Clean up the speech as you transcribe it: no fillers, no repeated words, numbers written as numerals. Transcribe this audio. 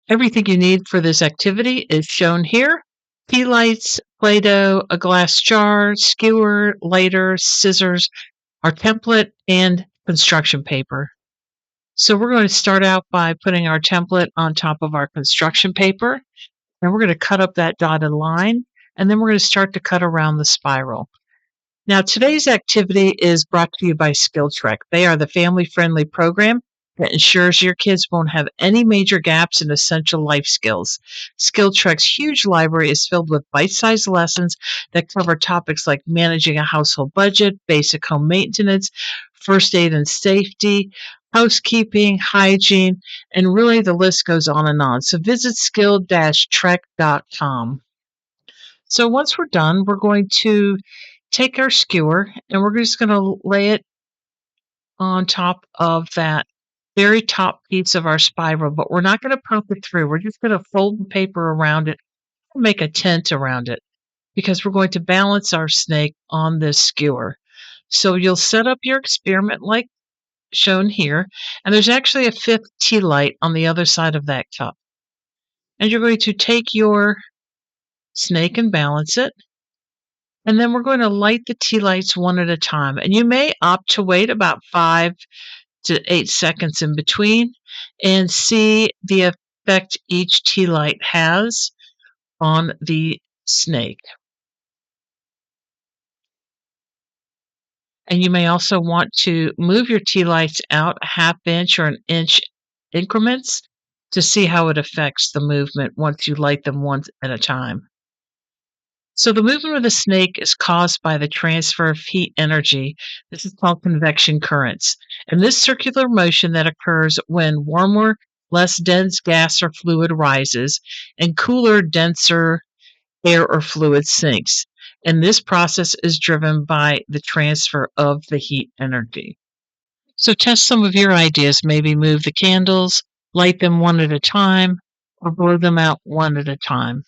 Everything you need for this activity is shown here. Tea lights, Play-Doh, a glass jar, skewer, lighter, scissors, our template, and construction paper. So we're going to start out by putting our template on top of our construction paper, and we're going to cut up that dotted line, and then we're going to start to cut around the spiral. Now, today's activity is brought to you by SkillTrek. They are the family-friendly program that ensures your kids won't have any major gaps in essential life skills. SkillTrek's huge library is filled with bite-sized lessons that cover topics like managing a household budget, basic home maintenance, first aid and safety, housekeeping, hygiene, and really the list goes on and on. So visit skill-trek.com. So once we're done, we're going to take our skewer and we're just going to lay it on top of that very top piece of our spiral, but we're not going to poke it through. We're just going to fold the paper around it, make a tent around it, because we're going to balance our snake on this skewer. So you'll set up your experiment like shown here, and there's actually a fifth tea light on the other side of that cup. And you're going to take your snake and balance it. And then we're going to light the tea lights one at a time. And you may opt to wait about 5 to 8 seconds in between and see the effect each tea light has on the snake. And you may also want to move your tea lights out a half inch or an inch increments to see how it affects the movement once you light them one at a time. So the movement of the snake is caused by the transfer of heat energy. This is called convection currents. And this circular motion that occurs when warmer, less dense gas or fluid rises and cooler, denser air or fluid sinks. And this process is driven by the transfer of the heat energy. So test some of your ideas. Maybe move the candles, light them one at a time, or blow them out one at a time.